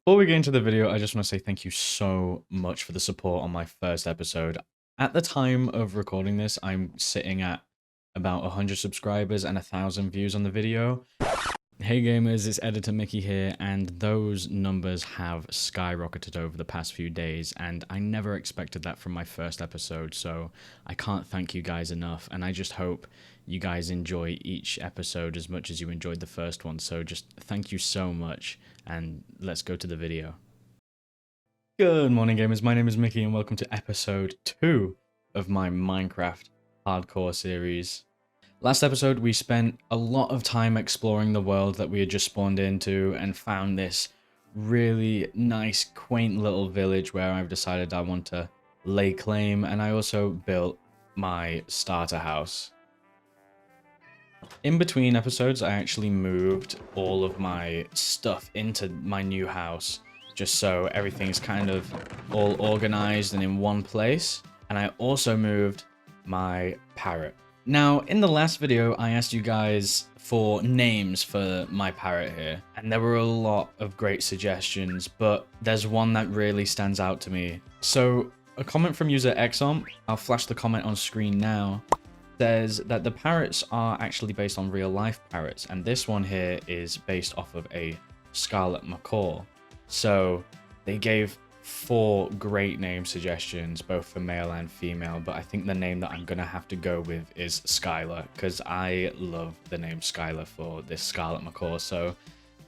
Before we get into the video, I just want to say thank you so much for the support on my first episode. At the time of recording this, I'm sitting at about 100 subscribers and 1,000 views on the video. Hey gamers, it's Editor Mickey here, and those numbers have skyrocketed over the past few days, and I never expected that from my first episode, so I can't thank you guys enough, and I just hope you guys enjoy each episode as much as you enjoyed the first one, so just thank you so much, and let's go to the video. Good morning gamers, my name is Mickey, and welcome to episode 2 of my Minecraft hardcore series. Last episode, we spent a lot of time exploring the world that we had just spawned into and found this really nice, quaint little village where I've decided I want to lay claim, and I also built my starter house. In between episodes, I actually moved all of my stuff into my new house, just so everything's kind of all organized and in one place, and I also moved my parrot. Now, in the last video, I asked you guys for names for my parrot here, and there were a lot of great suggestions, but there's one that really stands out to me. So, a comment from user Exom, I'll flash the comment on screen now, says that the parrots are actually based on real life parrots, and this one here is based off of a scarlet macaw. So, they gave 4 great name suggestions, both for male and female, but I think the name that I'm gonna have to go with is Skylar, because I love the name Skylar for this scarlet macaw. So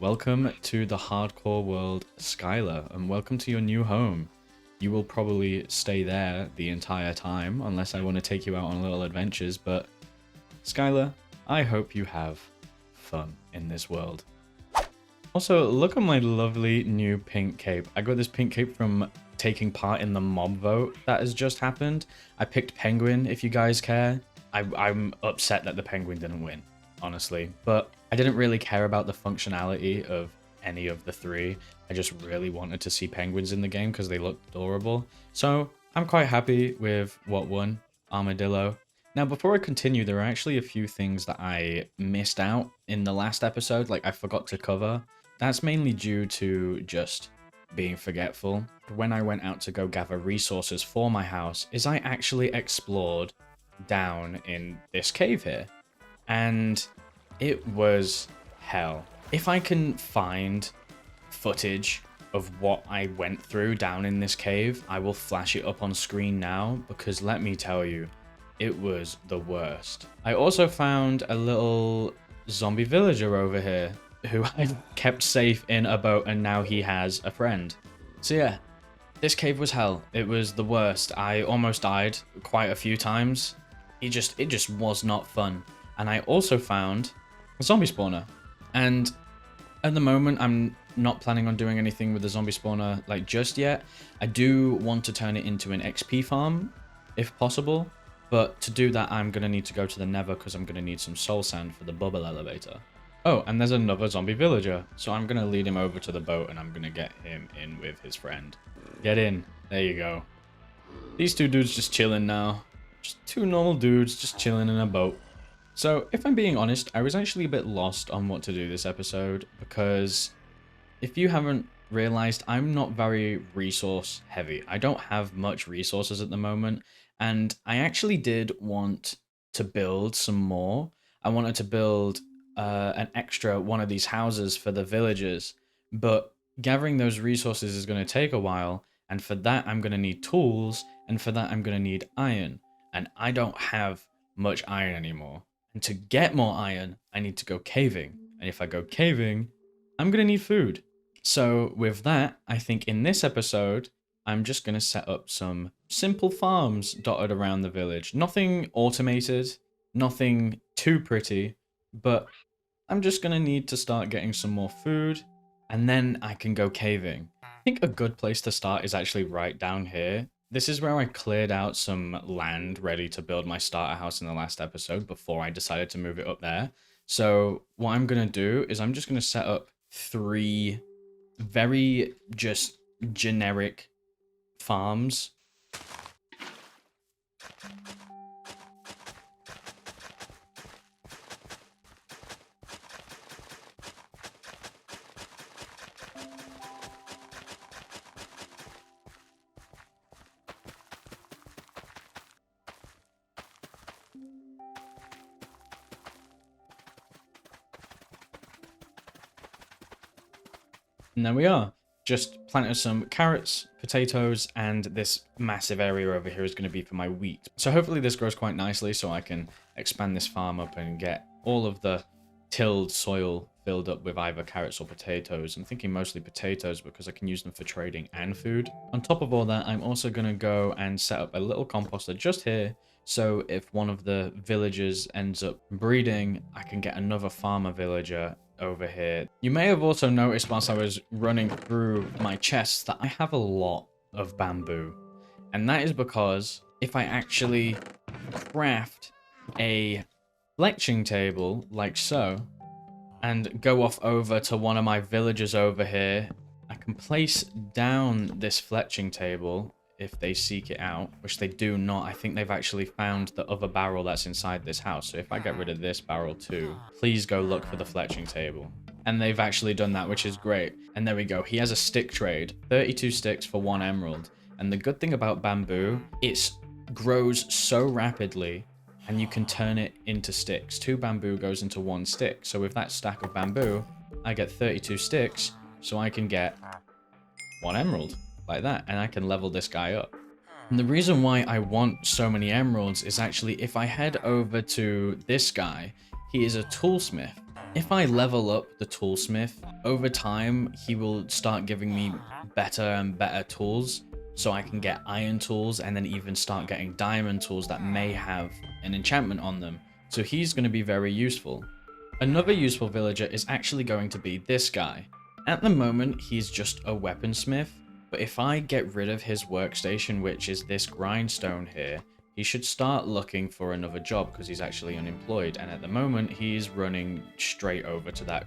welcome to the hardcore world, Skylar, and welcome to your new home. You will probably stay there the entire time unless I want to take you out on little adventures, but Skylar, I hope you have fun in this world. Also, look at my lovely new pink cape. I got this pink cape from taking part in the mob vote that has just happened. I picked penguin, if you guys care. I'm upset that the penguin didn't win, honestly. But I didn't really care about the functionality of any of the 3. I just really wanted to see penguins in the game because they looked adorable. So I'm quite happy with what won, Armadillo. Now, before I continue, there are actually a few things that I missed out in the last episode, like I forgot to cover. That's mainly due to just being forgetful. When I went out to go gather resources for my house, is I actually explored down in this cave here. And it was hell. If I can find footage of what I went through down in this cave, I will flash it up on screen now, because let me tell you, it was the worst. I also found a little zombie villager over here who I kept safe in a boat, and now he has a friend. So yeah, this cave was hell. It was the worst. I almost died quite a few times. It just was not fun. And I also found a zombie spawner. And at the moment, I'm not planning on doing anything with the zombie spawner like just yet. I do want to turn it into an XP farm, if possible. But to do that, I'm going to need to go to the nether because I'm going to need some soul sand for the bubble elevator. Oh, and there's another zombie villager. So I'm going to lead him over to the boat and I'm going to get him in with his friend. Get in. There you go. These 2 dudes just chilling now. Just 2 normal dudes just chilling in a boat. So if I'm being honest, I was actually a bit lost on what to do this episode because if you haven't realized, I'm not very resource heavy. I don't have much resources at the moment. And I actually did want to build some more. I wanted to build an extra one of these houses for the villagers, but gathering those resources is going to take a while, and for that I'm going to need tools, and for that I'm going to need iron, and I don't have much iron anymore. And to get more iron, I need to go caving, and if I go caving, I'm going to need food. So with that, I think in this episode, I'm just going to set up some simple farms dotted around the village. Nothing automated, nothing too pretty, but I'm just going to need to start getting some more food, and then I can go caving. I think a good place to start is actually right down here. This is where I cleared out some land ready to build my starter house in the last episode before I decided to move it up there. So what I'm going to do is I'm just going to set up 3 very just generic farms. And there we are. Just planted some carrots, potatoes, and this massive area over here is going to be for my wheat. So hopefully this grows quite nicely so I can expand this farm up and get all of the tilled soil filled up with either carrots or potatoes. I'm thinking mostly potatoes because I can use them for trading and food. On top of all that, I'm also going to go and set up a little composter just here. So if one of the villagers ends up breeding, I can get another farmer villager over here. You may have also noticed whilst I was running through my chests that I have a lot of bamboo. And that is because if I actually craft a fletching table like so, and go off over to one of my villagers over here, I can place down this fletching table if they seek it out, which they do not. I think they've actually found the other barrel that's inside this house. So if I get rid of this barrel too, please go look for the fletching table. And they've actually done that, which is great. And there we go. He has a stick trade, 32 sticks for 1 emerald. And the good thing about bamboo, it grows so rapidly and you can turn it into sticks. 2 bamboo goes into 1 stick. So with that stack of bamboo, I get 32 sticks, so I can get 1 emerald like that, and I can level this guy up. And the reason why I want so many emeralds is actually if I head over to this guy, he is a toolsmith. If I level up the toolsmith, over time, he will start giving me better and better tools. So I can get iron tools and then even start getting diamond tools that may have an enchantment on them. So he's going to be very useful. Another useful villager is actually going to be this guy. At the moment, he's just a weaponsmith. But if I get rid of his workstation, which is this grindstone here, he should start looking for another job because he's actually unemployed. And at the moment, he's running straight over to the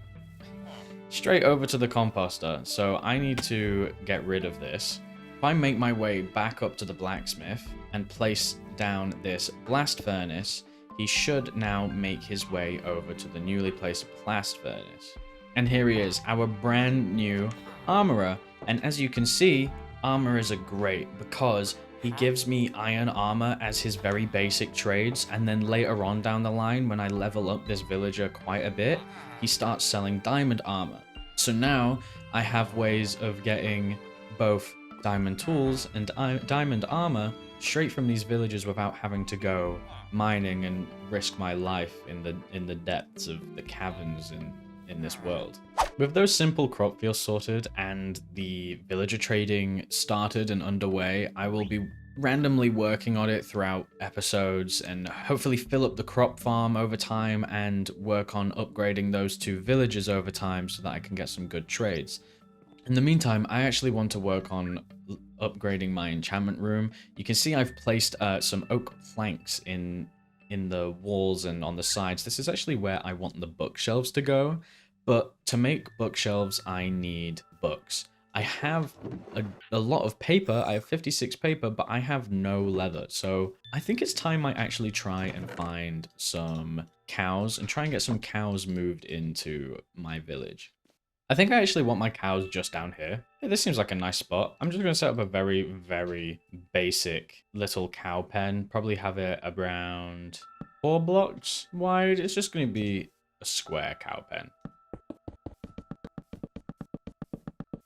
composter. So I need to get rid of this. If I make my way back up to the blacksmith and place down this blast furnace, he should now make his way over to the newly placed blast furnace. And here he is, our brand new armorer. And as you can see, armorers are great because he gives me iron armor as his very basic trades. And then later on down the line, when I level up this villager quite a bit, he starts selling diamond armor. So now I have ways of getting both diamond tools and diamond armor straight from these villagers without having to go mining and risk my life in the depths of the caverns in this world. With those simple crop fields sorted and the villager trading started and underway, I will be randomly working on it throughout episodes and hopefully fill up the crop farm over time and work on upgrading those 2 villages over time so that I can get some good trades. In the meantime, I actually want to work on upgrading my enchantment room. You can see I've placed some oak planks in the walls and on the sides. This is actually where I want the bookshelves to go. But to make bookshelves, I need books. I have a lot of paper. I have 56 paper, but I have no leather. So I think it's time I actually try and find some cows and try and get some cows moved into my village. I think I actually want my cows just down here. Yeah, this seems like a nice spot. I'm just going to set up a very, very basic little cow pen. Probably have it around 4 blocks wide. It's just going to be a square cow pen.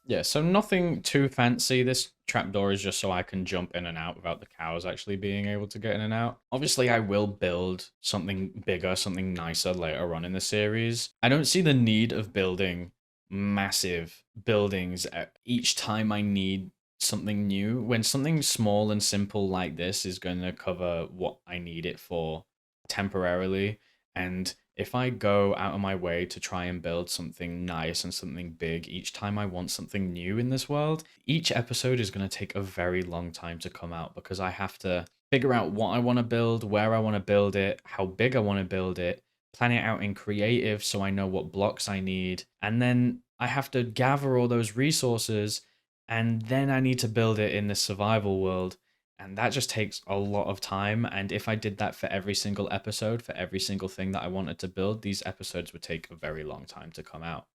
Yeah, so nothing too fancy. This trapdoor is just so I can jump in and out without the cows actually being able to get in and out. Obviously, I will build something bigger, something nicer later on in the series. I don't see the need of building massive buildings each time I need something new. When something small and simple like this is going to cover what I need it for temporarily, and if I go out of my way to try and build something nice and something big each time I want something new in this world, each episode is going to take a very long time to come out because I have to figure out what I want to build, where I want to build it, how big I want to build it, plan it out in creative so I know what blocks I need, and then I have to gather all those resources, and then I need to build it in the survival world. And that just takes a lot of time. And if I did that for every single episode, for every single thing that I wanted to build, these episodes would take a very long time to come out.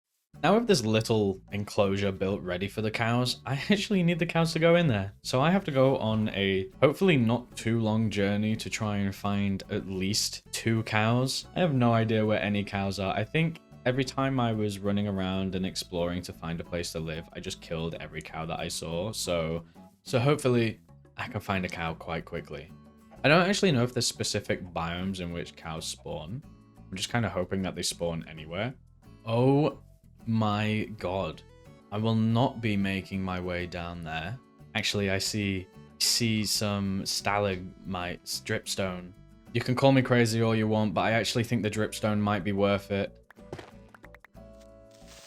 Now with this little enclosure built ready for the cows, I actually need the cows to go in there. So I have to go on a hopefully not too long journey to try and find at least 2 cows. I have no idea where any cows are. I think every time I was running around and exploring to find a place to live, I just killed every cow that I saw. So hopefully I can find a cow quite quickly. I don't actually know if there's specific biomes in which cows spawn. I'm just kind of hoping that they spawn anywhere. Oh my god. I will not be making my way down there. Actually, I see some stalagmites, dripstone. You can call me crazy all you want, but I actually think the dripstone might be worth it.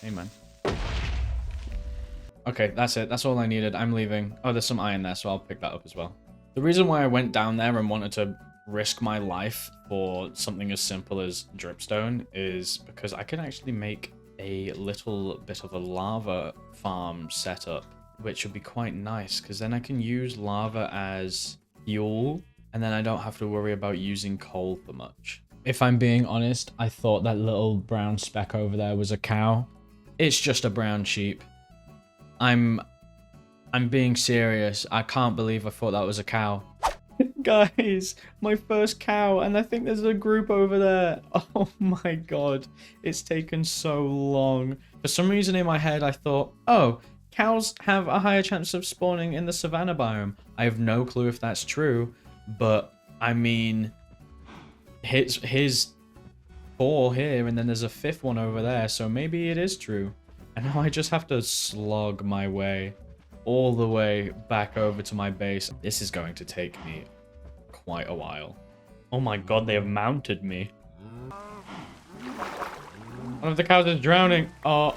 Hey, man. Okay, that's it. That's all I needed. I'm leaving. Oh, there's some iron there, so I'll pick that up as well. The reason why I went down there and wanted to risk my life for something as simple as dripstone is because I can actually make a little bit of a lava farm setup, which would be quite nice because then I can use lava as fuel and then I don't have to worry about using coal for much. If I'm being honest, I thought that little brown speck over there was a cow. It's just a brown sheep. I'm being serious. I can't believe I thought that was a cow. Guys, my first cow, and I think there's a group over there. Oh my god, it's taken so long. For some reason in my head, I thought, oh, cows have a higher chance of spawning in the savanna biome. I have no clue if that's true, but I mean, here's 4 here, and then there's a 5th one over there, so maybe it is true. And now I just have to slog my way all the way back over to my base. This is going to take me quite a while. Oh my god, they have mounted me. One of the cows is drowning. Oh.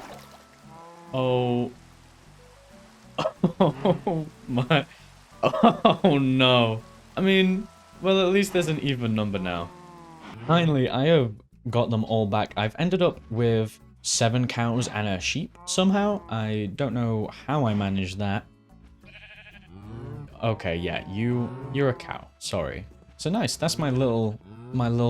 Oh. Oh my. Oh no. I mean, well, at least there's an even number now. Finally, I have got them all back. I've ended up with 7 cows and a sheep somehow. I don't know how I managed that. Okay, yeah, you're a cow. Sorry. So nice. That's my little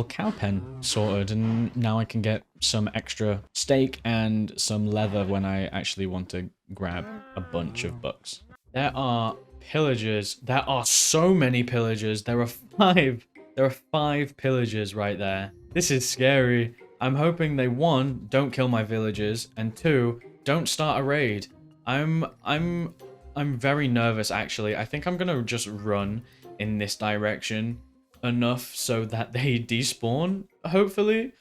cow pen sorted, and now I can get some extra steak and some leather when I actually want to grab a bunch of bucks. There are pillagers. There are so many pillagers. There are 5. There are 5 pillagers right there. This is scary. I'm hoping they, 1, don't kill my villagers, and 2, don't start a raid. I'm very nervous, actually. I think I'm gonna just run in this direction enough so that they despawn, hopefully.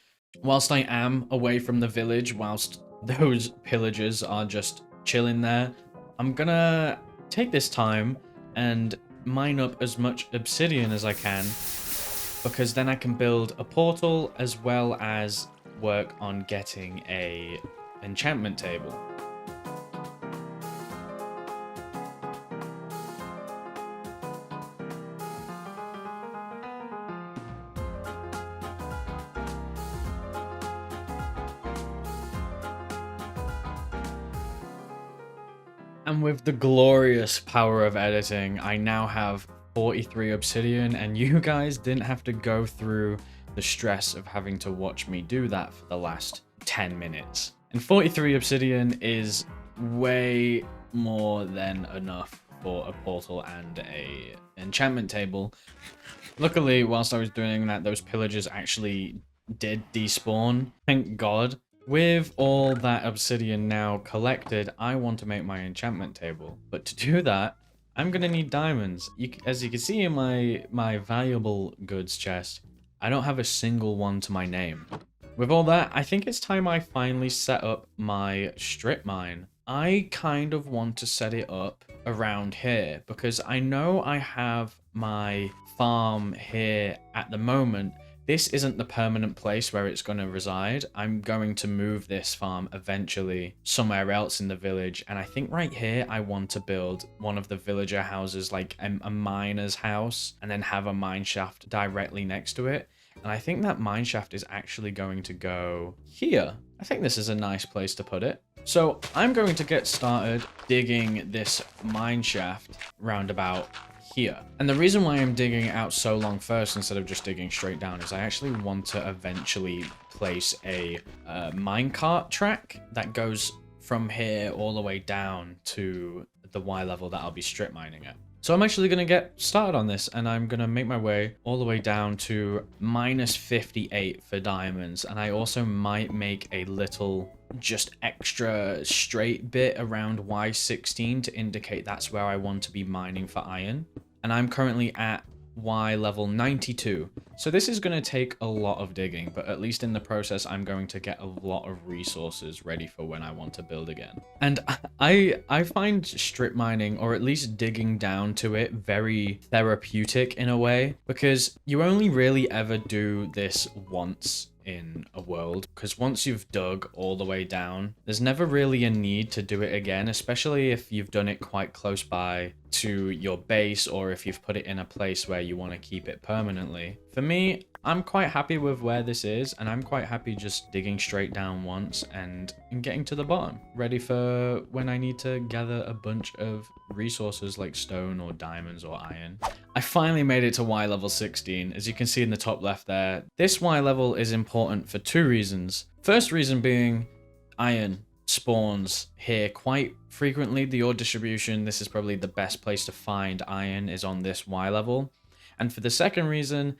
Whilst I am away from the village, whilst those pillagers are just chilling there, I'm gonna take this time and mine up as much obsidian as I can, because then I can build a portal as well as work on getting a enchantment table. And with the glorious power of editing, I now have 43 obsidian, and you guys didn't have to go through the stress of having to watch me do that for the last 10 minutes. And 43 obsidian is way more than enough for a portal and a enchantment table. Luckily, whilst I was doing that, those pillagers actually did despawn. Thank God. With all that obsidian now collected, I want to make my enchantment table. But to do that, I'm going to need diamonds. As you can see in my valuable goods chest, I don't have a single one to my name. With all that, I think it's time I finally set up my strip mine. I kind of want to set it up around here because I know I have my farm here at the moment. This isn't the permanent place where it's going to reside. I'm going to move this farm eventually somewhere else in the village. And I think right here, I want to build one of the villager houses, like a miner's house, and then have a mine shaft directly next to it. And I think that mine shaft is actually going to go here. I think this is a nice place to put it. So I'm going to get started digging this mine shaft roundabout here. And the reason why I'm digging it out so long first instead of just digging straight down is I actually want to eventually place a minecart track that goes from here all the way down to the Y level that I'll be strip mining at. So I'm actually going to get started on this, and I'm going to make my way all the way down to -58 for diamonds. And I also might make a little just extra straight bit around Y16 to indicate that's where I want to be mining for iron. And I'm currently at Y level 92. So this is going to take a lot of digging, but at least in the process, I'm going to get a lot of resources ready for when I want to build again. And I find strip mining, or at least digging down to it, very therapeutic in a way, because you only really ever do this once in a world, because once you've dug all the way down, there's never really a need to do it again, especially if you've done it quite close by to your base, or if you've put it in a place where you want to keep it permanently. For me, I'm quite happy with where this is, and I'm quite happy just digging straight down once and getting to the bottom, ready for when I need to gather a bunch of resources like stone or diamonds or iron. I finally made it to Y level 16, as you can see in the top left there. This Y level is important for two reasons. First reason being iron spawns here quite frequently. The ore distribution, this is probably the best place to find iron, is on this Y level. And for the second reason,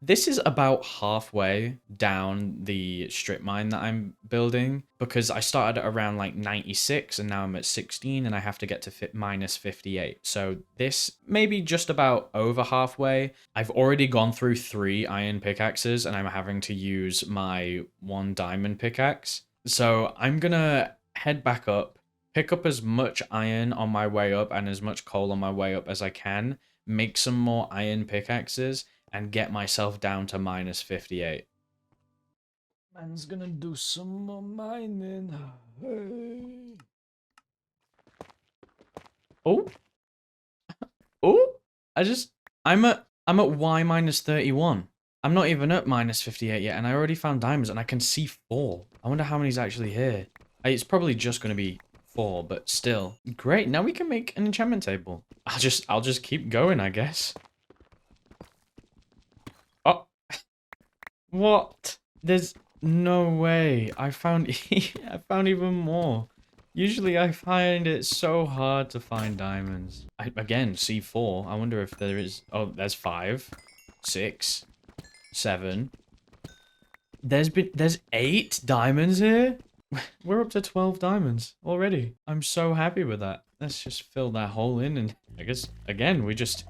this is about halfway down the strip mine that I'm building, because I started at around like 96 and now I'm at 16 and I have to get to -58. So this may be just about over halfway. I've already gone through 3 iron pickaxes and I'm having to use my 1 diamond pickaxe. So I'm gonna head back up, pick up as much iron on my way up and as much coal on my way up as I can, make some more iron pickaxes, and get myself down to -58. Man's gonna do some more mining. Hey. Oh. Oh. I'm at Y -31. I'm not even at -58 yet, and I already found diamonds, and I can see 4. I wonder how many's actually here. It's probably just gonna be 4, but still. Great, now we can make an enchantment table. I'll just keep going, I guess. Oh. What? There's no way. I found I found even more. Usually I find it so hard to find diamonds. Again, C4. I wonder if there is... Oh, there's 5, 6, 7. There's 8 diamonds here? We're up to 12 diamonds already. I'm so happy with that. Let's just fill that hole in, and I guess, again, we just...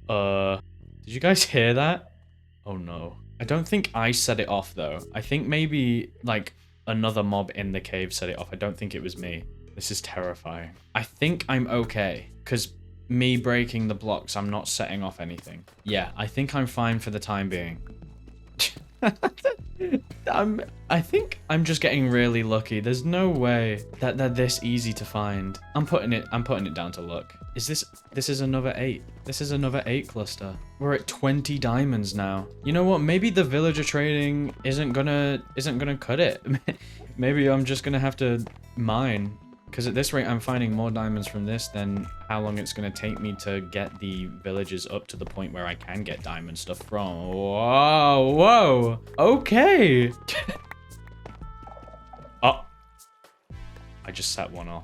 Did you guys hear that? Oh no. I don't think I set it off though. I think maybe like another mob in the cave set it off. I don't think it was me. This is terrifying. I think I'm okay, because me breaking the blocks, I'm not setting off anything. Yeah, I think I'm fine for the time being. I think I'm just getting really lucky. There's no way that they're this easy to find. I'm putting it down to luck. This is another 8. This is another 8 cluster. We're at 20 diamonds now. You know what? Maybe the villager trading isn't gonna cut it. Maybe I'm just gonna have to mine. Because at this rate, I'm finding more diamonds from this than how long it's going to take me to get the villages up to the point where I can get diamond stuff from. Whoa, whoa. Okay. Oh. I just set one off.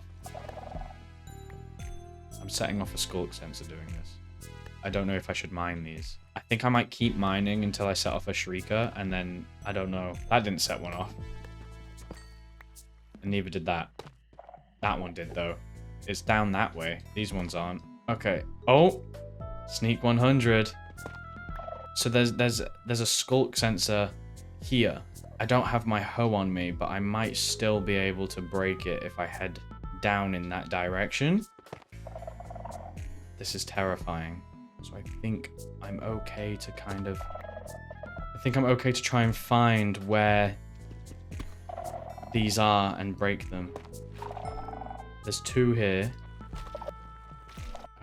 I'm setting off a sculk sensor doing this. I don't know if I should mine these. I think I might keep mining until I set off a shrieker, and then, I don't know. That didn't set one off. And neither did that. That one did, though. It's down that way. These ones aren't. Okay. Oh! Sneak 100. So there's a sculk sensor here. I don't have my hoe on me, but I might still be able to break it if I head down in that direction. This is terrifying. So I think I'm okay to kind of... I think I'm okay to try and find where these are and break them. There's 2 here.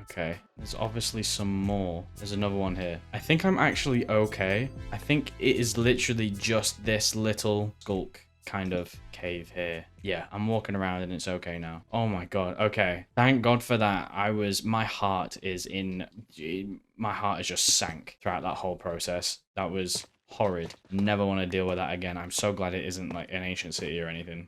Okay. There's obviously some more. There's another one here. I think I'm actually okay. I think it is literally just this little sculk kind of cave here. Yeah, I'm walking around and it's okay now. Oh my god. Okay. Thank God for that. my heart is just sank throughout that whole process. That was horrid. Never want to deal with that again. I'm so glad it isn't like an ancient city or anything.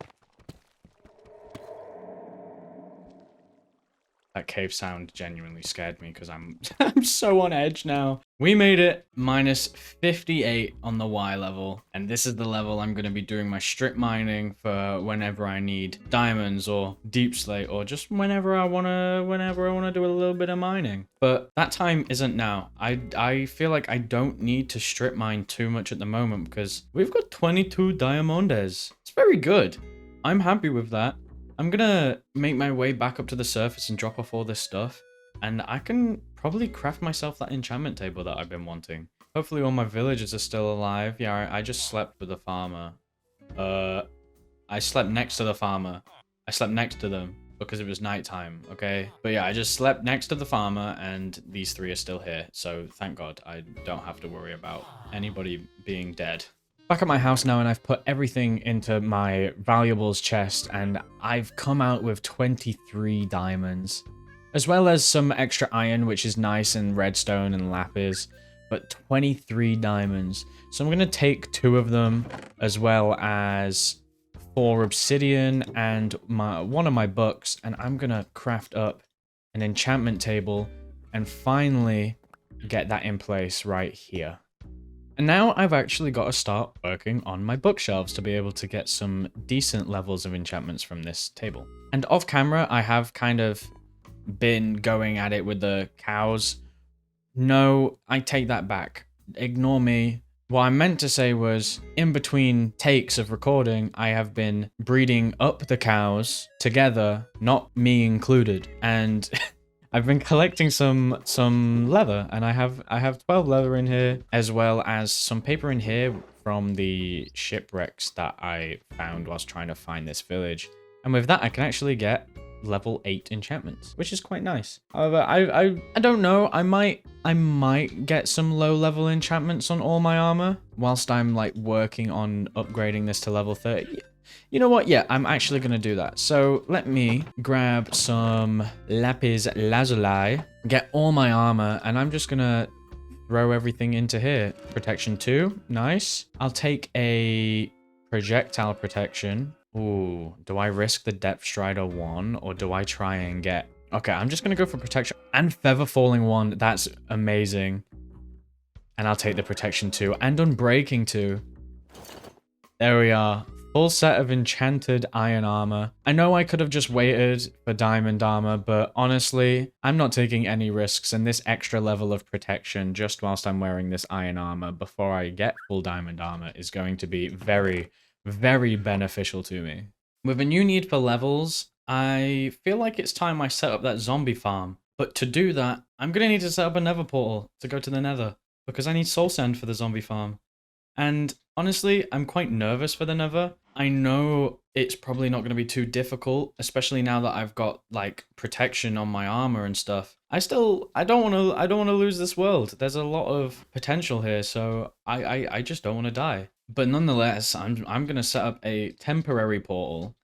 That cave sound genuinely scared me because I'm I'm so on edge now. We made it minus 58 on the Y level, and this is the level I'm going to be doing my strip mining for whenever I need diamonds or deep slate, or just whenever I want to do a little bit of mining. But that time isn't now. I feel like I don't need to strip mine too much at the moment because we've got 22 diamondes. It's very good. I'm happy with that. I'm gonna make my way back up to the surface and drop off all this stuff, and I can probably craft myself that enchantment table that I've been wanting. Hopefully all my villagers are still alive. Yeah, I just slept with the farmer. I slept next to the farmer. I slept next to them because it was nighttime, okay? But yeah, I just slept next to the farmer, and these three are still here, so thank God I don't have to worry about anybody being dead. Back at my house now, and I've put everything into my valuables chest, and I've come out with 23 diamonds, as well as some extra iron, which is nice, and redstone and lapis, but 23 diamonds. So I'm going to take 2 of them, as well as 4 obsidian and one of my books, and I'm going to craft up an enchantment table and finally get that in place right here. And now I've actually got to start working on my bookshelves to be able to get some decent levels of enchantments from this table. And off camera, I have kind of been going at it with the cows. No, I take that back. Ignore me. What I meant to say was, in between takes of recording, I have been breeding up the cows together, not me included. And I've been collecting some leather, and I have 12 leather in here, as well as some paper in here from the shipwrecks that I found whilst trying to find this village. And with that, I can actually get level 8 enchantments, which is quite nice. However, I don't know. I might get some low level enchantments on all my armor whilst I'm like working on upgrading this to level 30. You know what? Yeah, I'm actually going to do that. So let me grab some lapis lazuli, get all my armor, and I'm just going to throw everything into here. Protection 2. Nice. I'll take a projectile protection. Ooh, do I risk the depth strider 1, or do I try and get... Okay, I'm just going to go for protection and feather falling 1. That's amazing. And I'll take the protection 2 and unbreaking 2. There we are. Full set of enchanted iron armor. I know I could have just waited for diamond armor, but honestly, I'm not taking any risks, and this extra level of protection just whilst I'm wearing this iron armor before I get full diamond armor is going to be very, very beneficial to me. With a new need for levels, I feel like it's time I set up that zombie farm. But to do that, I'm going to need to set up a nether portal to go to the nether, because I need soul sand for the zombie farm. And honestly, I'm quite nervous for the nether. I know it's probably not going to be too difficult, especially now that I've got like protection on my armor and stuff. I don't want to lose this world. There's a lot of potential here, so I just don't want to die. But nonetheless, I'm going to set up a temporary portal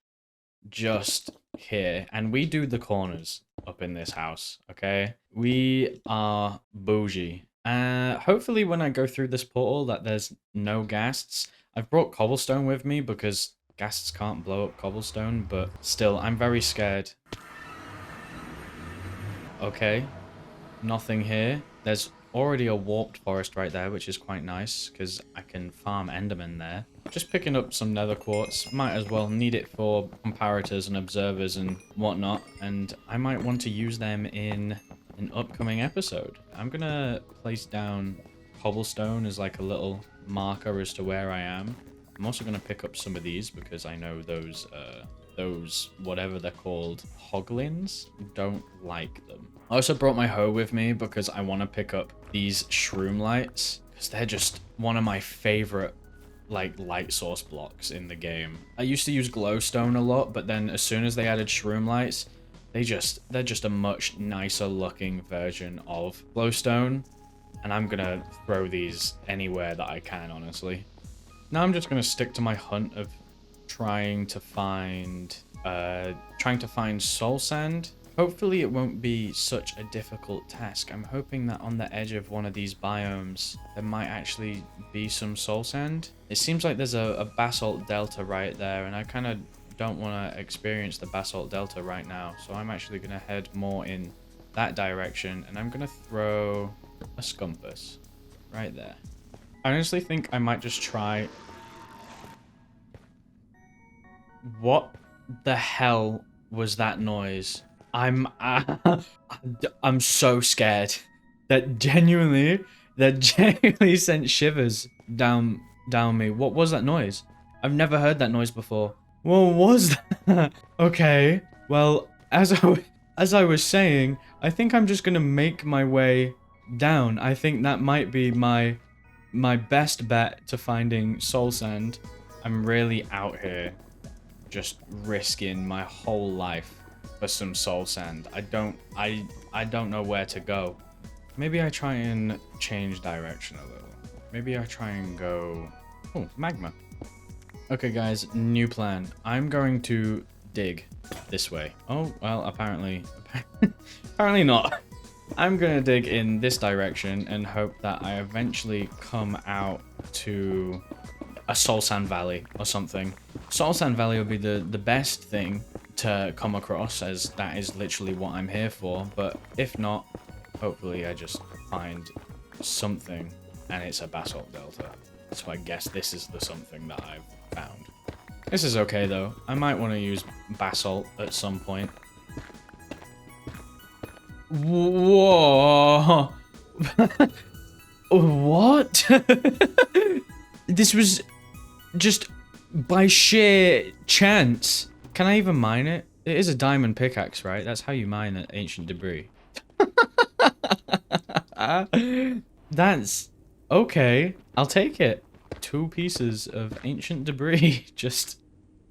just here, and we do the corners up in this house, okay? We are bougie. Hopefully when I go through this portal that there's no ghasts. I've brought cobblestone with me because ghasts can't blow up cobblestone, but still, I'm very scared. Okay, nothing here. There's already a warped forest right there, which is quite nice because I can farm enderman there. Just picking up some nether quartz. Might as well need it for comparators and observers and whatnot, and I might want to use them in an upcoming episode. I'm gonna place down cobblestone as like a little marker as to where I am. I'm also gonna pick up some of these because I know those whatever they're called, hoglins, don't like them. I also brought my hoe with me because I want to pick up these shroom lights because they're just one of my favorite like light source blocks in the game. I used to use glowstone a lot, but then as soon as they added shroom lights, they're just a much nicer looking version of glowstone, and I'm gonna throw these anywhere that I can, honestly. Now I'm just gonna stick to my hunt of trying to find soul sand. Hopefully it won't be such a difficult task. I'm hoping that on the edge of one of these biomes there might actually be some soul sand. It seems like there's a basalt delta right there, and I kind of don't want to experience the basalt delta right now. So I'm actually going to head more in that direction, and I'm going to throw a scumpus right there. I honestly think I might just try... What the hell was that noise? I'm so scared. That genuinely sent shivers down me. What was that noise? I've never heard that noise before. What was that? Okay. Well, as I was saying, I think I'm just gonna make my way down. I think that might be my best bet to finding soul sand. I'm really out here just risking my whole life for some soul sand. I don't know where to go. Maybe I try and change direction a little. Maybe I try and go... Oh, magma. Okay, guys, new plan. I'm going to dig this way. Oh, well, apparently not. I'm gonna dig in this direction and hope that I eventually come out to a soul sand valley or something. Soul sand valley will be the best thing to come across, as that is literally what I'm here for. But if not, hopefully I just find something and it's a basalt delta. So I guess this is the something that I've found. This is okay though. I might want to use basalt at some point. Whoa! What? This was just by sheer chance. Can I even mine it? It is a diamond pickaxe, right? That's how you mine that ancient debris. That's okay. I'll take it. 2 pieces of ancient debris just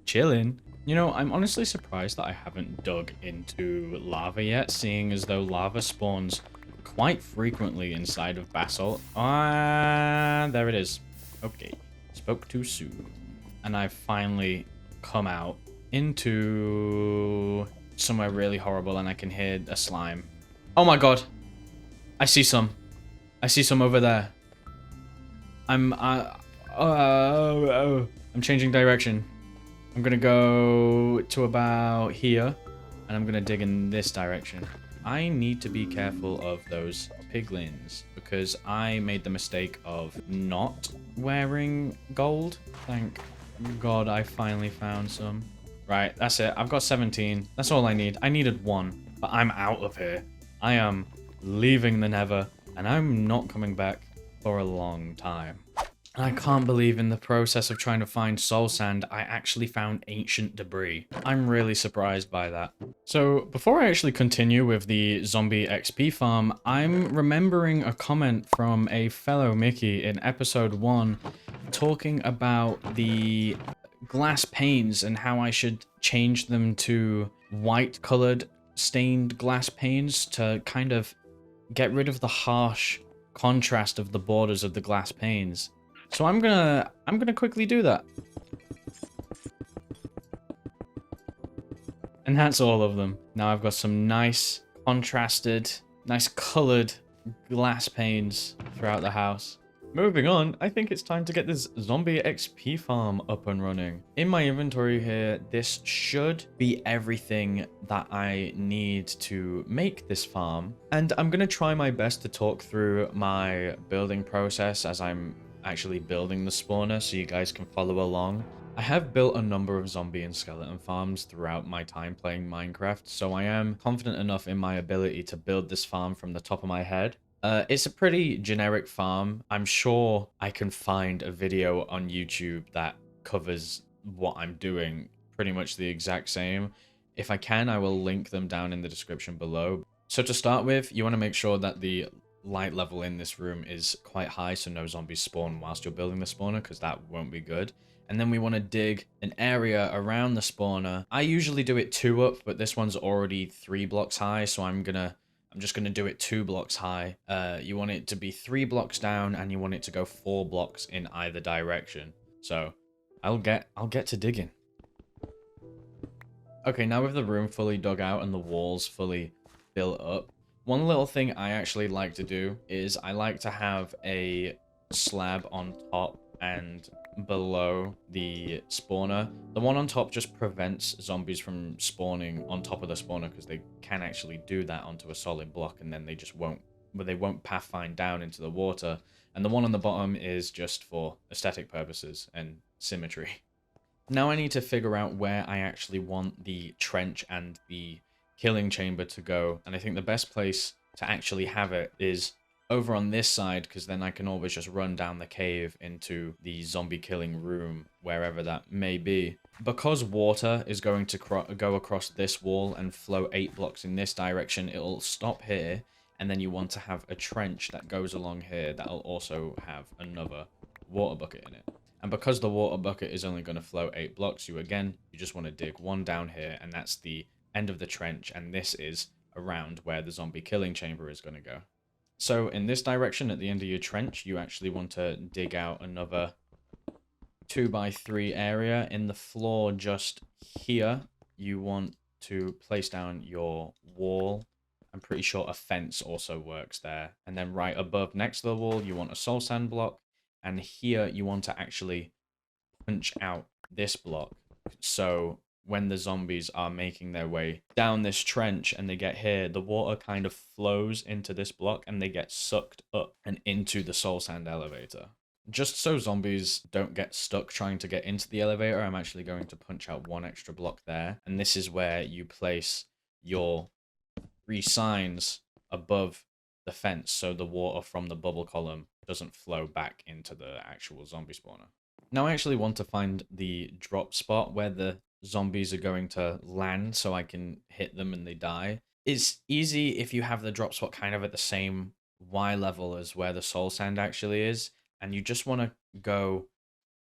chilling. You know, I'm honestly surprised that I haven't dug into lava yet, seeing as though lava spawns quite frequently inside of basalt. Ah, there it is. Okay, spoke too soon. And I've finally come out into somewhere really horrible, and I can hear a slime. Oh my god. I see some. I see some over there. I'm changing direction. I'm gonna go to about here, and I'm gonna dig in this direction. I need to be careful of those piglins, because I made the mistake of not wearing gold. Thank God I finally found some. Right, that's it. I've got 17. That's all I need. I needed 1, but I'm out of here. I am leaving the nether, and I'm not coming back for a long time. I can't believe in the process of trying to find soul sand, I actually found ancient debris. I'm really surprised by that. So before I actually continue with the zombie XP farm, I'm remembering a comment from a fellow Mickey in episode 1 talking about the glass panes and how I should change them to white colored stained glass panes to kind of get rid of the harsh contrast of the borders of the glass panes. So I'm gonna quickly do that. And that's all of them. Now I've got some nice contrasted, nice colored glass panes throughout the house. Moving on, I think it's time to get this zombie XP farm up and running. In my inventory here, this should be everything that I need to make this farm. And I'm gonna try my best to talk through my building process as I'm actually building the spawner so you guys can follow along. I have built a number of zombie and skeleton farms throughout my time playing Minecraft, so I am confident enough in my ability to build this farm from the top of my head. It's a pretty generic farm. I'm sure I can find a video on YouTube that covers what I'm doing pretty much the exact same. If I can, I will link them down in the description below. So to start with, you want to make sure that the light level in this room is quite high so no zombies spawn whilst you're building the spawner, because that won't be good. And then we want to dig an area around the spawner. I usually do it 2 up, but this one's already 3 blocks high, so I'm just gonna do it 2 blocks high. You want it to be 3 blocks down, and you want it to go 4 blocks in either direction. So I'll get to digging. Okay, now with the room fully dug out and the walls fully built up, one little thing I actually like to do is I like to have a slab on top and below the spawner. The one on top just prevents zombies from spawning on top of the spawner because they can actually do that onto a solid block, and then they just won't, but they won't pathfind down into the water. And the one on the bottom is just for aesthetic purposes and symmetry. Now I need to figure out where I actually want the trench and the killing chamber to go, and I think the best place to actually have it is over on this side, because then I can always just run down the cave into the zombie killing room, wherever that may be. Because water is going to go across this wall and flow 8 blocks in this direction, it'll stop here, and then you want to have a trench that goes along here that'll also have another water bucket in it. And because the water bucket is only going to flow 8 blocks, you just want to dig one down here, and that's the end of the trench, and this is around where the zombie killing chamber is going to go. So in this direction, at the end of your trench, you actually want to dig out another 2x3 area. In the floor just here, you want to place down your wall. I'm pretty sure a fence also works there. And then right above, next to the wall, you want a soul sand block. And here you want to actually punch out this block. So when the zombies are making their way down this trench and they get here, the water kind of flows into this block and they get sucked up and into the soul sand elevator. Just so zombies don't get stuck trying to get into the elevator, I'm actually going to punch out one extra block there. And this is where you place your 3 signs above the fence so the water from the bubble column doesn't flow back into the actual zombie spawner. Now I actually want to find the drop spot where the zombies are going to land so I can hit them and they die. It's easy if you have the drop spot kind of at the same Y level as where the soul sand actually is, and you just want to go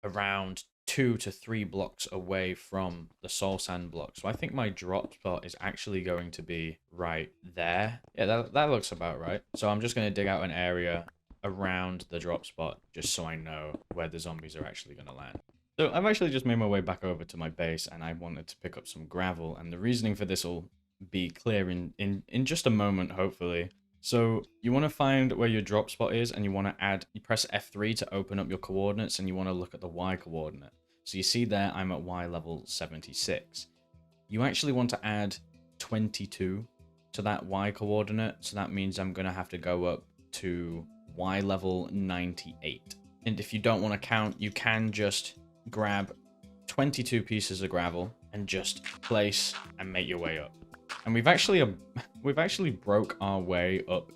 around 2 to 3 blocks away from the soul sand block. So I think my drop spot is actually going to be right there. Yeah, that looks about right. So I'm just going to dig out an area around the drop spot just so I know where the zombies are actually going to land. So I've actually just made my way back over to my base, and I wanted to pick up some gravel, and the reasoning for this will be clear in just a moment, hopefully. So you want to find where your drop spot is, and you want to you press F3 to open up your coordinates, and you want to look at the Y coordinate. So you see there, I'm at Y level 76. You actually want to add 22 to that Y coordinate, so that means I'm going to have to go up to Y level 98. And if you don't want to count, you can just grab 22 pieces of gravel and just place and make your way up. And we've actually broke our way up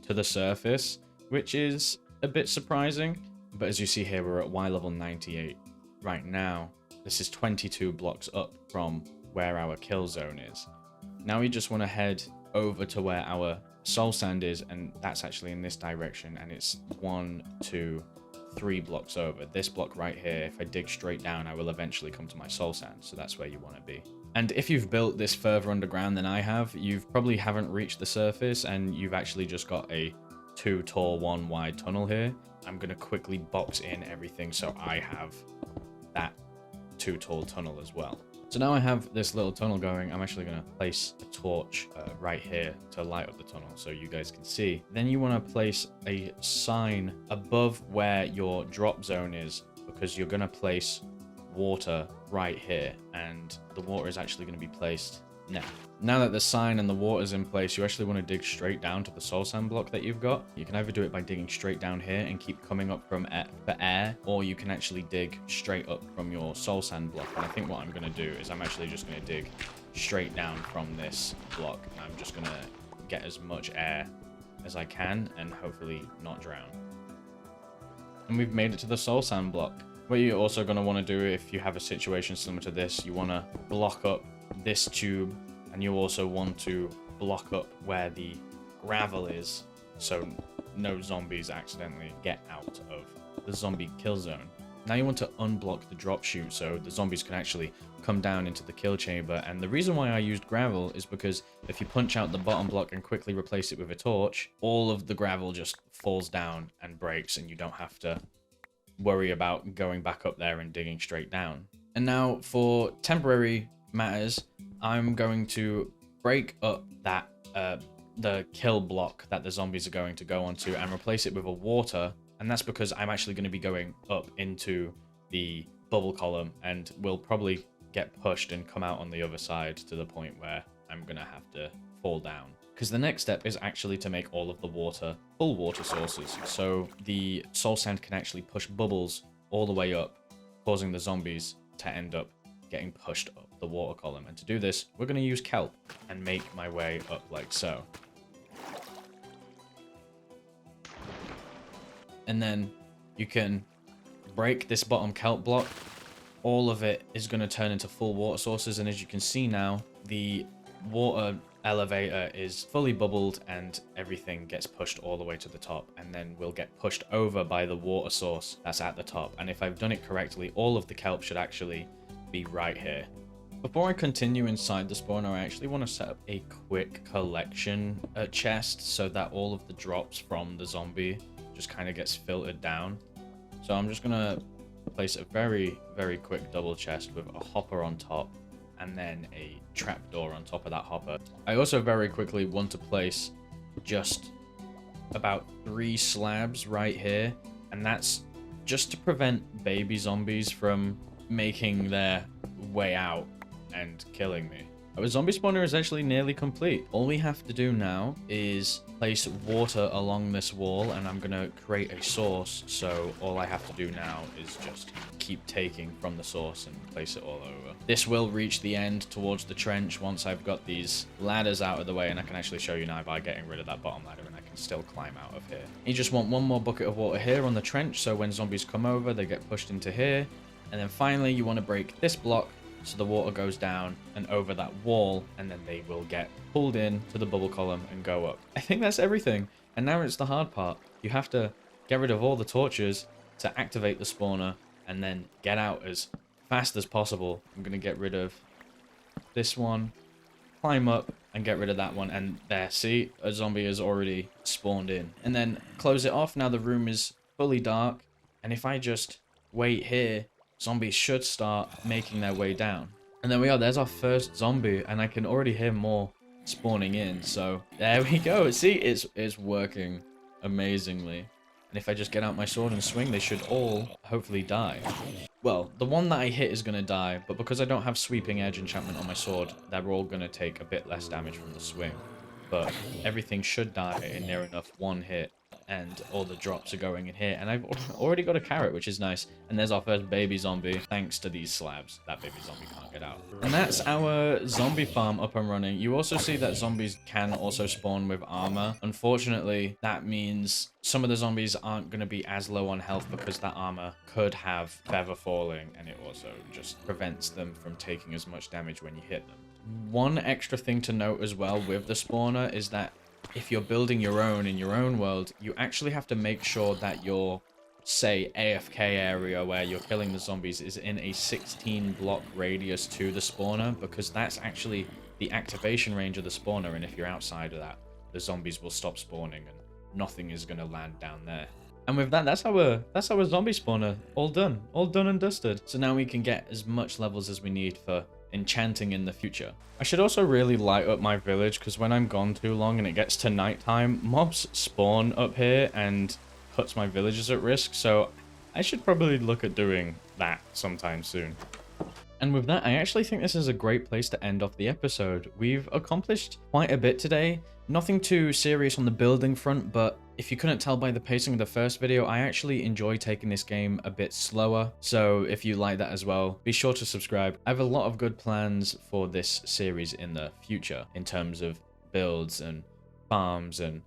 to the surface, which is a bit surprising. But as you see here, we're at Y level 98 right now. This is 22 blocks up from where our kill zone is. Now we just want to head over to where our soul sand is, and that's actually in this direction, and it's 1, 2, 3 blocks over. This block right here, if I dig straight down, I will eventually come to my soul sand, so that's where you want to be. And if you've built this further underground than I have, you probably haven't reached the surface, and you've actually just got a 2 tall, 1 wide tunnel here. I'm going to quickly box in everything so I have that 2 tall tunnel as well. So now I have this little tunnel going. I'm actually going to place a torch right here to light up the tunnel so you guys can see. Then you want to place a sign above where your drop zone is, because you're going to place water right here, and the water is actually going to be placed now. Now that the sign and the water's in place, you actually want to dig straight down to the soul sand block that you've got. You can either do it by digging straight down here and keep coming up from for air, or you can actually dig straight up from your soul sand block. And I think what I'm going to do is I'm actually just going to dig straight down from this block. And I'm just going to get as much air as I can and hopefully not drown. And we've made it to the soul sand block. What you're also going to want to do if you have a situation similar to this, you want to block up this tube, and you also want to block up where the gravel is so no zombies accidentally get out of the zombie kill zone. Now you want to unblock the drop chute so the zombies can actually come down into the kill chamber. And the reason why I used gravel is because if you punch out the bottom block and quickly replace it with a torch, all of the gravel just falls down and breaks, and you don't have to worry about going back up there and digging straight down. And now for temporary matters, I'm going to break up that the kill block that the zombies are going to go onto and replace it with a water, and that's because I'm actually going to be going up into the bubble column and will probably get pushed and come out on the other side to the point where I'm gonna have to fall down. Because the next step is actually to make all of the water full water sources, so the soul sand can actually push bubbles all the way up, causing the zombies to end up getting pushed up the water column. And to do this, we're going to use kelp and make my way up like so. And then you can break this bottom kelp block. All of it is going to turn into full water sources, and as you can see now, the water elevator is fully bubbled and everything gets pushed all the way to the top, and then will get pushed over by the water source that's at the top. And if I've done it correctly, all of the kelp should actually be right here. Before I continue inside the spawner, I actually want to set up a quick collection chest so that all of the drops from the zombie just kind of gets filtered down. So I'm just gonna place a very, very quick double chest with a hopper on top and then a trapdoor on top of that hopper. I also very quickly want to place just about 3 slabs right here, and that's just to prevent baby zombies from making their way out and killing me. Our zombie spawner is actually nearly complete. All we have to do now is place water along this wall, and I'm gonna create a source, so all I have to do now is just keep taking from the source and place it all over. This will reach the end towards the trench once I've got these ladders out of the way, and I can actually show you now by getting rid of that bottom ladder, and I can still climb out of here. You just want one more bucket of water here on the trench, so when zombies come over, they get pushed into here. And then finally, you want to break this block so the water goes down and over that wall, and then they will get pulled in to the bubble column and go up. I think that's everything. And now it's the hard part. You have to get rid of all the torches to activate the spawner and then get out as fast as possible. I'm going to get rid of this one, climb up and get rid of that one. And there, see, a zombie is already spawned in. And then close it off. Now the room is fully dark. And if I just wait here, zombies should start making their way down. And there we are, there's our first zombie, and I can already hear more spawning in. So there we go. See, it's working amazingly. And if I just get out my sword and swing, they should all hopefully die. Well, the one that I hit is going to die, but because I don't have sweeping edge enchantment on my sword, they're all going to take a bit less damage from the swing. But everything should die in near enough one hit, and all the drops are going in here. And I've already got a carrot, which is nice. And there's our first baby zombie, thanks to these slabs. That baby zombie can't get out. And that's our zombie farm up and running. You also see that zombies can also spawn with armor. Unfortunately, that means some of the zombies aren't going to be as low on health because that armor could have feather falling, and it also just prevents them from taking as much damage when you hit them. One extra thing to note as well with the spawner is that if you're building your own in your own world, you actually have to make sure that your, say, AFK area where you're killing the zombies is in a 16 block radius to the spawner, because that's actually the activation range of the spawner, and if you're outside of that, the zombies will stop spawning and nothing is going to land down there. And with that, that's our zombie spawner all done and dusted. So now we can get as much levels as we need for enchanting in the future. I should also really light up my village, because when I'm gone too long and it gets to nighttime, mobs spawn up here and puts my villagers at risk, so I should probably look at doing that sometime soon. And with that, I actually think this is a great place to end off the episode. We've accomplished quite a bit today. Nothing too serious on the building front, but if you couldn't tell by the pacing of the first video, I actually enjoy taking this game a bit slower. So if you like that as well, be sure to subscribe. I have a lot of good plans for this series in the future in terms of builds and farms and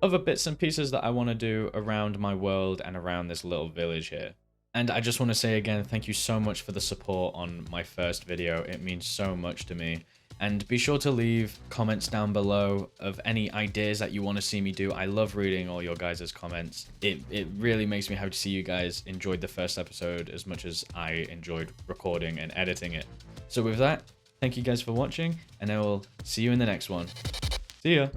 other bits and pieces that I want to do around my world and around this little village here. And I just want to say again, thank you so much for the support on my first video. It means so much to me. And be sure to leave comments down below of any ideas that you want to see me do. I love reading all your guys' comments. It really makes me happy to see you guys enjoyed the first episode as much as I enjoyed recording and editing it. So with that, thank you guys for watching, and I will see you in the next one. See ya!